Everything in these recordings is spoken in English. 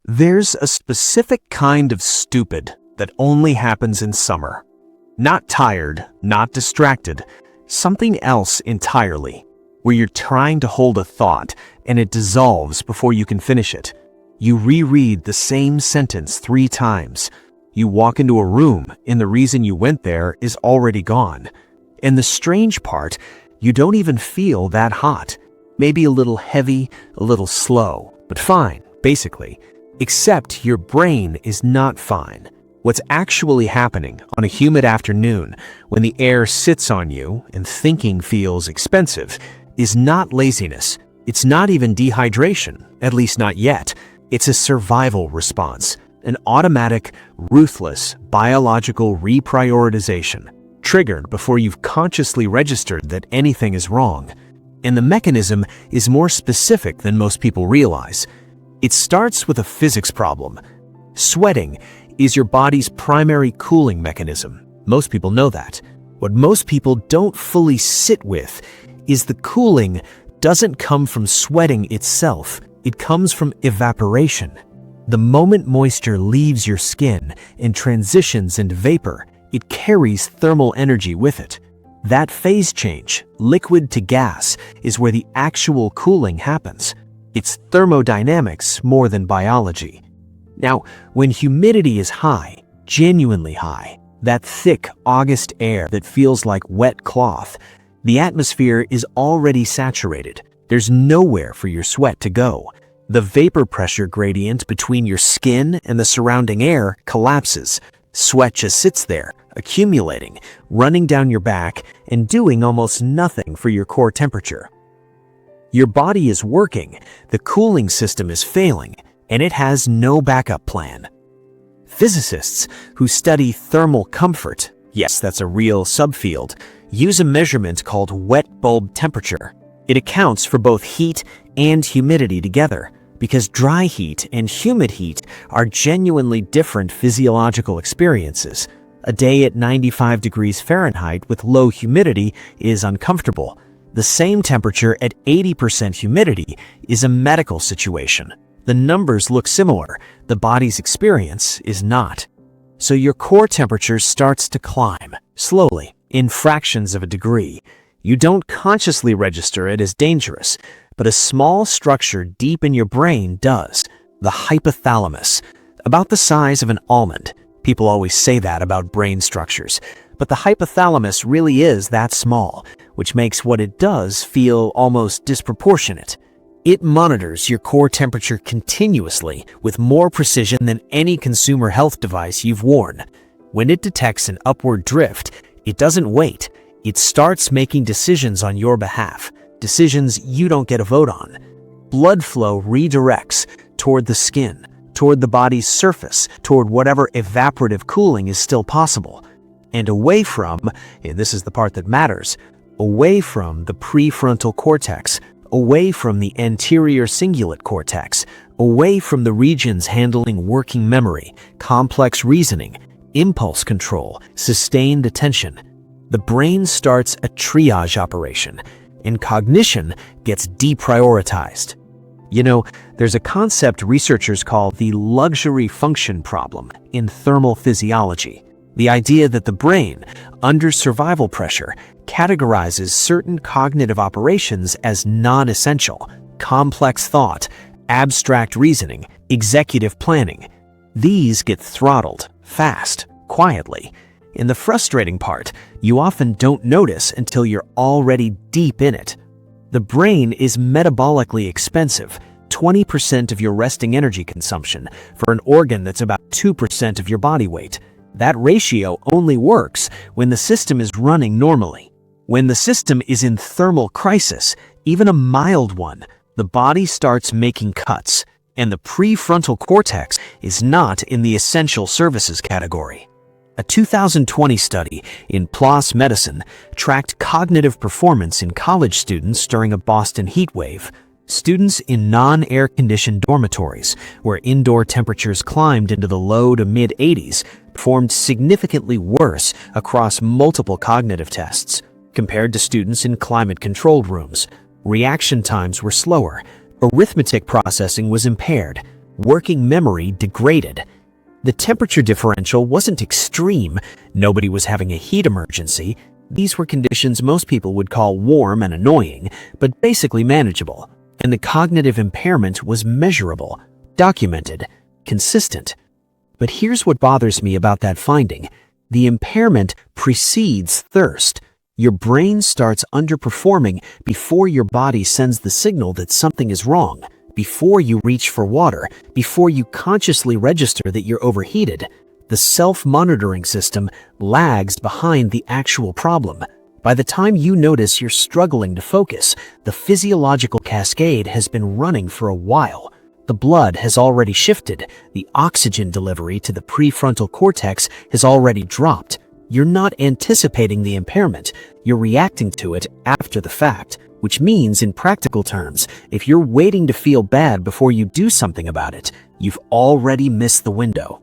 There's a specific kind of stupid that only happens in summer. Not tired, not distracted, something else entirely, where you're trying to hold a thought and it dissolves before you can finish it. You reread the same sentence 3 times. You walk into a room and the reason you went there is already gone. And the strange part, you don't even feel that hot. Maybe a little heavy, a little slow, but fine, basically. Except your brain is not fine. What's actually happening on a humid afternoon when the air sits on you and thinking feels expensive is not laziness. It's not even dehydration, at least not yet. It's a survival response, an automatic, ruthless, biological reprioritization, triggered before you've consciously registered that anything is wrong. And the mechanism is more specific than most people realize. It starts with a physics problem. Sweating is your body's primary cooling mechanism. Most people know that. What most people don't fully sit with is the cooling doesn't come from sweating itself. It comes from evaporation. The moment moisture leaves your skin and transitions into vapor, it carries thermal energy with it. That phase change, liquid to gas, is where the actual cooling happens. It's thermodynamics more than biology. Now, when humidity is high, genuinely high, that thick August air that feels like wet cloth, the atmosphere is already saturated. There's nowhere for your sweat to go. The vapor pressure gradient between your skin and the surrounding air collapses. Sweat just sits there, accumulating, running down your back, and doing almost nothing for your core temperature. Your body is working, the cooling system is failing, and it has no backup plan. Physicists who study thermal comfort, yes, that's a real subfield, use a measurement called wet bulb temperature. It accounts for both heat and humidity together, because dry heat and humid heat are genuinely different physiological experiences. A day at 95 degrees Fahrenheit with low humidity is uncomfortable. The same temperature at 80% humidity is a medical situation. The numbers look similar, the body's experience is not. So your core temperature starts to climb, slowly, in fractions of a degree. You don't consciously register it as dangerous, but a small structure deep in your brain does, the hypothalamus, about the size of an almond. People always say that about brain structures, but the hypothalamus really is that small, which makes what it does feel almost disproportionate. It monitors your core temperature continuously with more precision than any consumer health device you've worn. When it detects an upward drift, it doesn't wait. It starts making decisions on your behalf, decisions you don't get a vote on. Blood flow redirects toward the skin, toward the body's surface, toward whatever evaporative cooling is still possible, and away from, and this is the part that matters, away from the prefrontal cortex, away from the anterior cingulate cortex, away from the regions handling working memory, complex reasoning, impulse control, sustained attention. The brain starts a triage operation, and cognition gets deprioritized. You know, there's a concept researchers call the luxury function problem in thermal physiology. The idea that the brain, under survival pressure, categorizes certain cognitive operations as non-essential: complex thought, abstract reasoning, executive planning. These get throttled, fast, quietly. And the frustrating part, you often don't notice until you're already deep in it. The brain is metabolically expensive, 20% of your resting energy consumption for an organ that's about 2% of your body weight. That ratio only works when the system is running normally. When the system is in thermal crisis, even a mild one, the body starts making cuts, and the prefrontal cortex is not in the essential services category. A 2020 study in PLOS Medicine tracked cognitive performance in college students during a Boston heat wave. Students in non-air-conditioned dormitories, where indoor temperatures climbed into the low to mid-80s, performed significantly worse across multiple cognitive tests compared to students in climate-controlled rooms. Reaction times were slower, arithmetic processing was impaired, Working memory degraded. The temperature differential wasn't extreme. Nobody was having a heat emergency. These were conditions most people would call warm and annoying, but basically manageable. And the cognitive impairment was measurable, documented, consistent. But here's what bothers me about that finding. The impairment precedes thirst. Your brain starts underperforming before your body sends the signal that something is wrong, before you reach for water, before you consciously register that you're overheated. The self-monitoring system lags behind the actual problem. By the time you notice you're struggling to focus, the physiological cascade has been running for a while. The blood has already shifted. The oxygen delivery to the prefrontal cortex has already dropped. You're not anticipating the impairment. You're reacting to it after the fact, which means, in practical terms, if you're waiting to feel bad before you do something about it, you've already missed the window.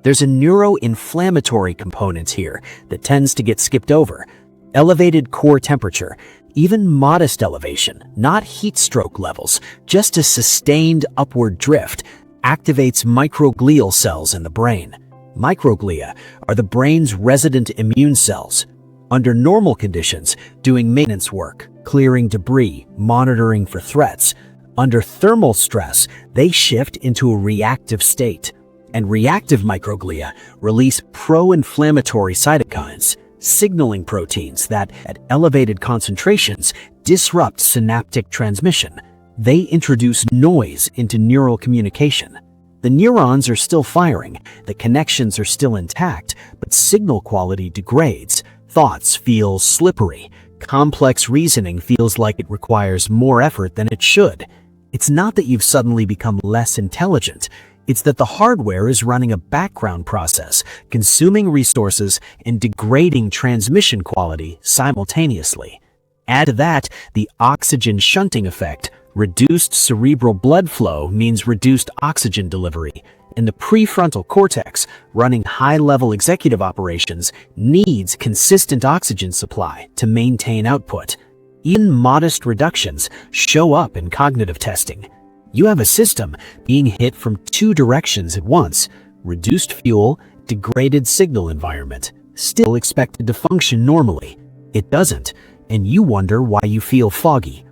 There's a neuroinflammatory component here that tends to get skipped over. Elevated core temperature, even modest elevation, not heat stroke levels, just a sustained upward drift, activates microglial cells in the brain. Microglia are the brain's resident immune cells. Under normal conditions, doing maintenance work, clearing debris, monitoring for threats. Under thermal stress, they shift into a reactive state. And reactive microglia release pro-inflammatory cytokines, signaling proteins that, at elevated concentrations, disrupt synaptic transmission. They introduce noise into neural communication. The neurons are still firing, the connections are still intact, but signal quality degrades. Thoughts feel slippery. Complex reasoning feels like it requires more effort than it should. It's not that you've suddenly become less intelligent. It's that the hardware is running a background process, consuming resources and degrading transmission quality simultaneously. Add to that the oxygen shunting effect. Reduced cerebral blood flow means reduced oxygen delivery, and the prefrontal cortex, running high-level executive operations, needs consistent oxygen supply to maintain output. Even modest reductions show up in cognitive testing. You have a system being hit from two directions at once: reduced fuel, degraded signal environment, still expected to function normally. It doesn't, and you wonder why you feel foggy.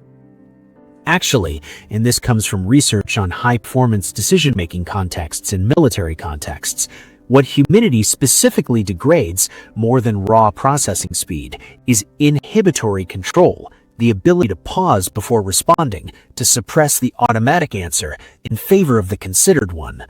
Actually, and this comes from research on high-performance decision-making contexts and military contexts, what humidity specifically degrades more than raw processing speed is inhibitory control, the ability to pause before responding, to suppress the automatic answer in favor of the considered one.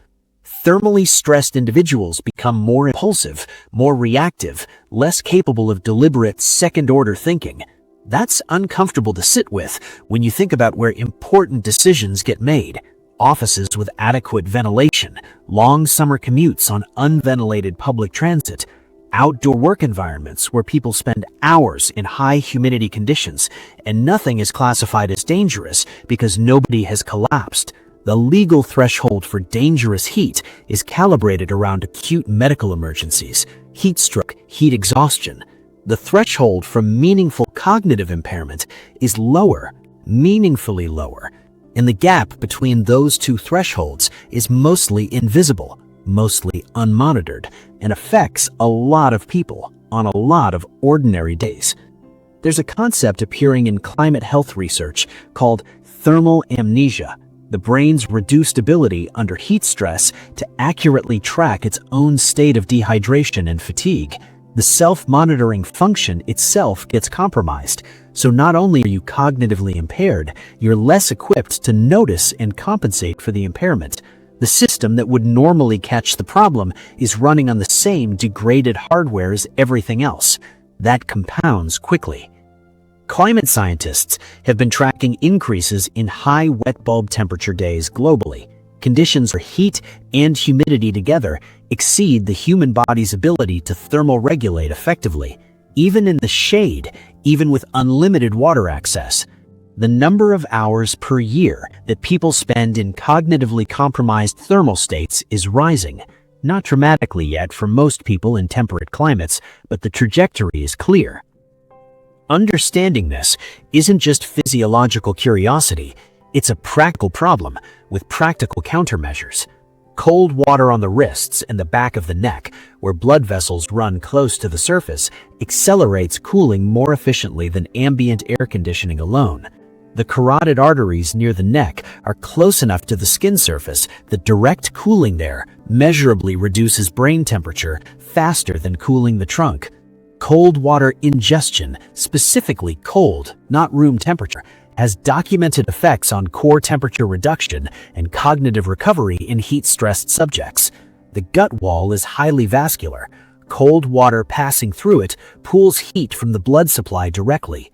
Thermally stressed individuals become more impulsive, more reactive, less capable of deliberate second-order thinking. That's uncomfortable to sit with when you think about where important decisions get made. Offices with adequate ventilation, long summer commutes on unventilated public transit, outdoor work environments where people spend hours in high humidity conditions, and nothing is classified as dangerous because nobody has collapsed. The legal threshold for dangerous heat is calibrated around acute medical emergencies, heat stroke, heat exhaustion. The threshold for meaningful cognitive impairment is lower, meaningfully lower, and the gap between those two thresholds is mostly invisible, mostly unmonitored, and affects a lot of people on a lot of ordinary days. There's a concept appearing in climate health research called thermal amnesia, the brain's reduced ability under heat stress to accurately track its own state of dehydration and fatigue. The self-monitoring function itself gets compromised, so not only are you cognitively impaired, you're less equipped to notice and compensate for the impairment. The system that would normally catch the problem is running on the same degraded hardware as everything else. That compounds quickly. Climate scientists have been tracking increases in high wet bulb temperature days globally. Conditions where heat and humidity together exceed the human body's ability to thermoregulate effectively, even in the shade, even with unlimited water access. The number of hours per year that people spend in cognitively compromised thermal states is rising. Not dramatically yet for most people in temperate climates, but the trajectory is clear. Understanding this isn't just physiological curiosity, It's a practical problem with practical countermeasures. Cold water on the wrists and the back of the neck, where blood vessels run close to the surface, accelerates cooling more efficiently than ambient air conditioning alone. The carotid arteries near the neck are close enough to the skin surface that direct cooling there measurably reduces brain temperature faster than cooling the trunk. Cold water ingestion, specifically cold, not room temperature, has documented effects on core temperature reduction and cognitive recovery in heat-stressed subjects. The gut wall is highly vascular. Cold water passing through it pulls heat from the blood supply directly.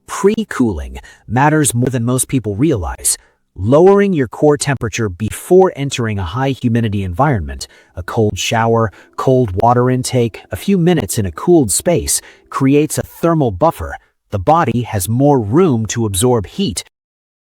Pre-cooling matters more than most people realize. Lowering your core temperature before entering a high-humidity environment, a cold shower, cold water intake, a few minutes in a cooled space, creates a thermal buffer. The body has more room to absorb heat